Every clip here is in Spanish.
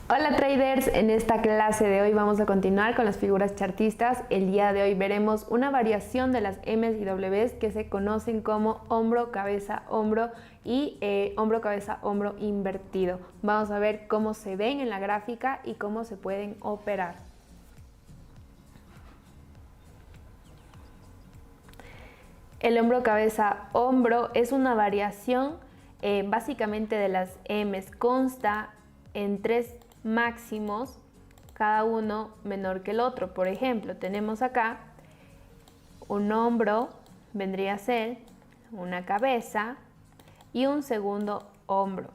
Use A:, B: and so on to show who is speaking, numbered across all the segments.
A: Hola traders, en esta clase de hoy vamos a continuar con las figuras chartistas. El día de hoy veremos una variación de las M's y W's que se conocen como hombro, cabeza, hombro y hombro, cabeza, hombro invertido. Vamos a ver cómo se ven en la gráfica y cómo se pueden operar. El hombro, cabeza, hombro es una variación básicamente de las M's. Consta en tres máximos, cada uno menor que el otro. Por ejemplo, tenemos acá un hombro, vendría a ser una cabeza y un segundo hombro.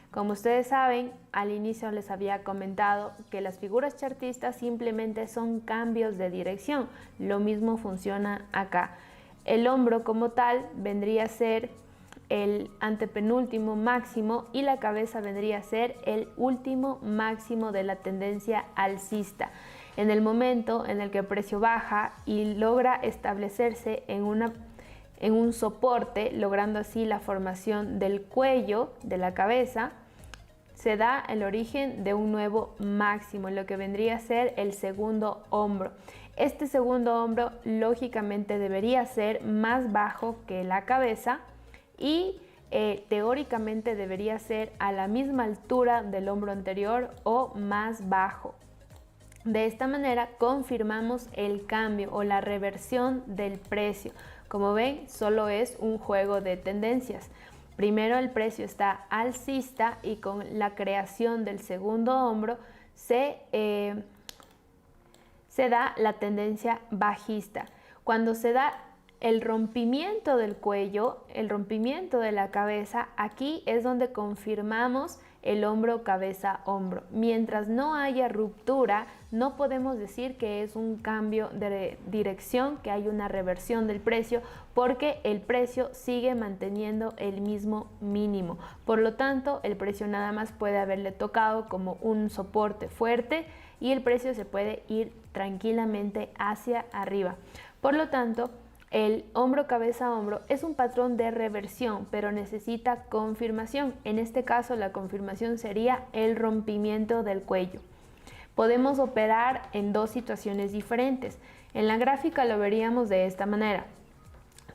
A: Como ustedes saben, al inicio les había comentado que las figuras chartistas simplemente son cambios de dirección. Lo mismo funciona acá. El hombro como tal vendría a ser el antepenúltimo máximo y la cabeza vendría a ser el último máximo de la tendencia alcista. En el momento en el que el precio baja y logra establecerse en un soporte, logrando así la formación del cuello de la cabeza, se da el origen de un nuevo máximo, lo que vendría a ser el segundo hombro. Este segundo hombro lógicamente debería ser más bajo que la cabeza y teóricamente debería ser a la misma altura del hombro anterior o más bajo. De esta manera confirmamos el cambio o la reversión del precio. Como ven, solo es un juego de tendencias. Primero el precio está alcista y con la creación del segundo hombro se da la tendencia bajista. Cuando se da el rompimiento del cuello, el rompimiento de la cabeza, aquí es donde confirmamos el hombro, cabeza, hombro. Mientras no haya ruptura, no podemos decir que es un cambio de dirección, que hay una reversión del precio, porque el precio sigue manteniendo el mismo mínimo. Por lo tanto, el precio nada más puede haberle tocado como un soporte fuerte y el precio se puede ir tranquilamente hacia arriba. Por lo tanto, el hombro, cabeza, hombro es un patrón de reversión, pero necesita confirmación. En este caso, la confirmación sería el rompimiento del cuello. Podemos operar en dos situaciones diferentes. En la gráfica lo veríamos de esta manera.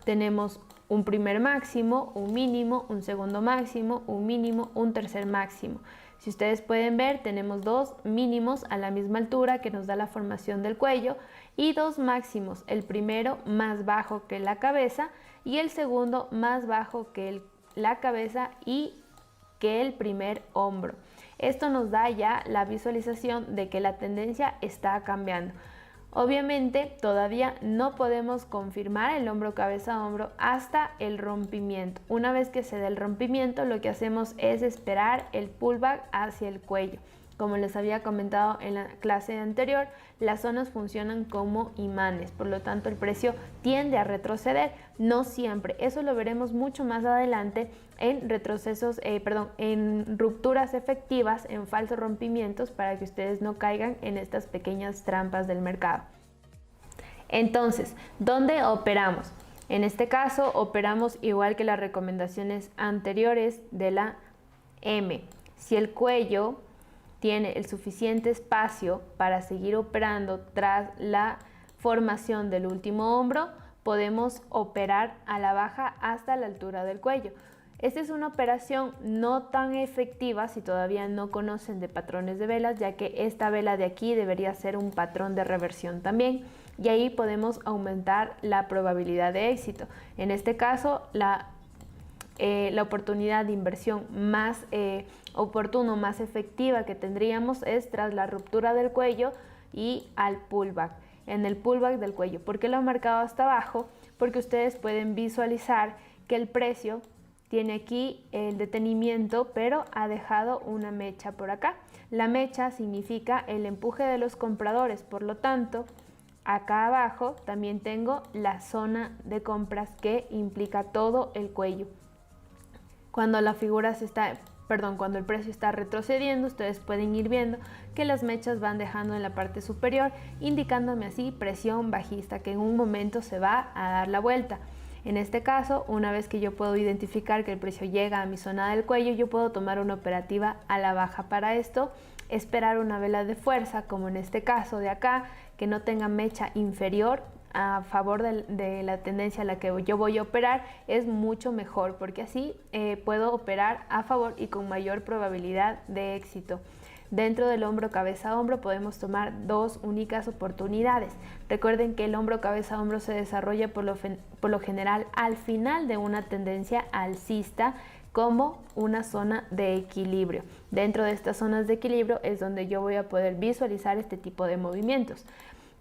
A: Tenemos un primer máximo, un mínimo, un segundo máximo, un mínimo, un tercer máximo. Si ustedes pueden ver, tenemos dos mínimos a la misma altura que nos da la formación del cuello y dos máximos, el primero más bajo que la cabeza y el segundo más bajo que la cabeza y que el primer hombro. Esto nos da ya la visualización de que la tendencia está cambiando. Obviamente todavía no podemos confirmar el hombro, cabeza, hombro hasta el rompimiento. Una vez que se da el rompimiento, lo que hacemos es esperar el pullback hacia el cuello. Como les había comentado en la clase anterior, las zonas funcionan como imanes, por lo tanto el precio tiende a retroceder, no siempre. Eso lo veremos mucho más adelante en retrocesos, en rupturas efectivas, en falsos rompimientos, para que ustedes no caigan en estas pequeñas trampas del mercado. Entonces, ¿dónde operamos? En este caso operamos igual que las recomendaciones anteriores de la M. Si el cuello tiene el suficiente espacio para seguir operando tras la formación del último hombro, podemos operar a la baja hasta la altura del cuello. Esta es una operación no tan efectiva si todavía no conocen de patrones de velas, ya que esta vela de aquí debería ser un patrón de reversión también, y ahí podemos aumentar la probabilidad de éxito. En este caso, la oportunidad de inversión más oportuna, más efectiva que tendríamos es tras la ruptura del cuello y al pullback. En el pullback del cuello. ¿Por qué lo he marcado hasta abajo? Porque ustedes pueden visualizar que el precio tiene aquí el detenimiento, pero ha dejado una mecha por acá. La mecha significa el empuje de los compradores, por lo tanto, acá abajo también tengo la zona de compras que implica todo el cuello. Cuando cuando el precio está retrocediendo, ustedes pueden ir viendo que las mechas van dejando en la parte superior, indicándome así presión bajista, que en un momento se va a dar la vuelta. En este caso, una vez que yo puedo identificar que el precio llega a mi zona del cuello, yo puedo tomar una operativa a la baja. Para esto esperar una vela de fuerza, como en este caso de acá, que no tenga mecha inferior a favor de la tendencia a la que yo voy a operar, es mucho mejor, porque así puedo operar a favor y con mayor probabilidad de éxito. Dentro del hombro cabeza hombro podemos tomar dos únicas oportunidades. Recuerden que el hombro cabeza hombro se desarrolla por lo general al final de una tendencia alcista, como una zona de equilibrio. Dentro de estas zonas de equilibrio es donde yo voy a poder visualizar este tipo de movimientos.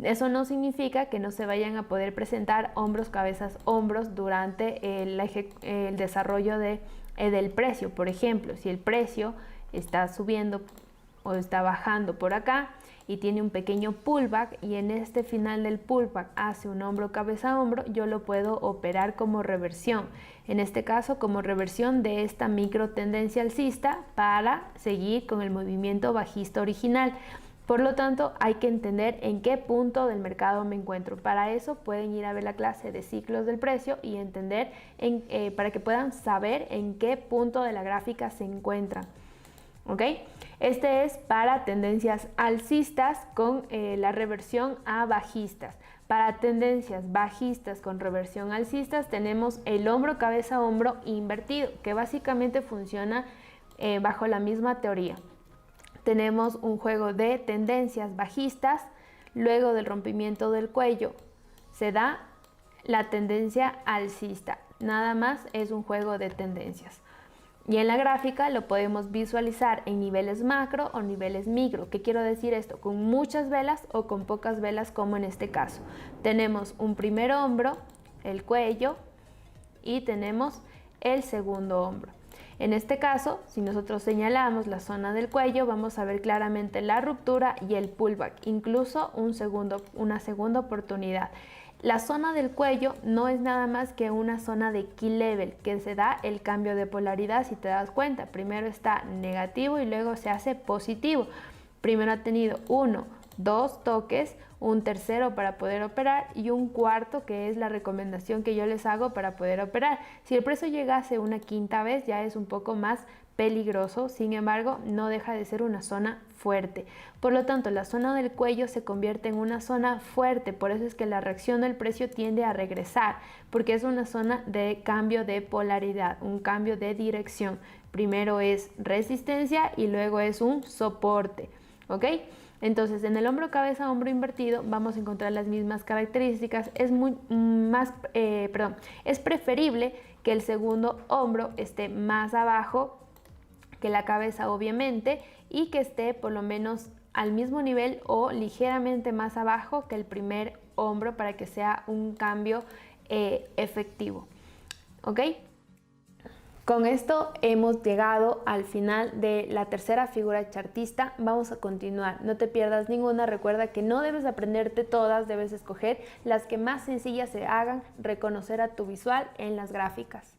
A: Eso no significa que no se vayan a poder presentar hombros, cabezas, hombros durante el desarrollo del precio. Por ejemplo, si el precio está subiendo o está bajando por acá y tiene un pequeño pullback, y en este final del pullback hace un hombro cabeza hombro, yo lo puedo operar como reversión, en este caso como reversión de esta micro tendencia alcista para seguir con el movimiento bajista original. Por lo tanto, hay que entender en qué punto del mercado me encuentro. Para eso pueden ir a ver la clase de ciclos del precio y entender para que puedan saber en qué punto de la gráfica se encuentran. ¿Ok? Este es para tendencias alcistas con la reversión a bajistas. Para tendencias bajistas con reversión alcistas tenemos el hombro cabeza hombro invertido, que básicamente funciona bajo la misma teoría. Tenemos un juego de tendencias bajistas, luego del rompimiento del cuello se da la tendencia alcista. Nada más es un juego de tendencias. Y en la gráfica lo podemos visualizar en niveles macro o niveles micro. ¿Qué quiero decir esto? Con muchas velas o con pocas velas, como en este caso. Tenemos un primer hombro, el cuello, y tenemos el segundo hombro. En este caso, si nosotros señalamos la zona del cuello, vamos a ver claramente la ruptura y el pullback, incluso una segunda oportunidad. La zona del cuello no es nada más que una zona de key level, que se da el cambio de polaridad, si te das cuenta. Primero está negativo y luego se hace positivo. Primero ha tenido 1, 2 toques, un tercero para poder operar y un cuarto, que es la recomendación que yo les hago para poder operar. Si el precio llegase una quinta vez, ya es un poco más peligroso, sin embargo no deja de ser una zona fuerte. Por lo tanto, la zona del cuello se convierte en una zona fuerte, por eso es que la reacción del precio tiende a regresar, porque es una zona de cambio de polaridad, un cambio de dirección. Primero es resistencia y luego es un soporte, ¿ok? Entonces, en el hombro cabeza hombro invertido vamos a encontrar las mismas características. Es preferible que el segundo hombro esté más abajo que la cabeza, obviamente, y que esté por lo menos al mismo nivel o ligeramente más abajo que el primer hombro, para que sea un cambio efectivo. ¿Ok? Con esto hemos llegado al final de la tercera figura chartista. Vamos a continuar, no te pierdas ninguna. Recuerda que no debes aprenderte todas, debes escoger las que más sencillas se hagan reconocer a tu visual en las gráficas.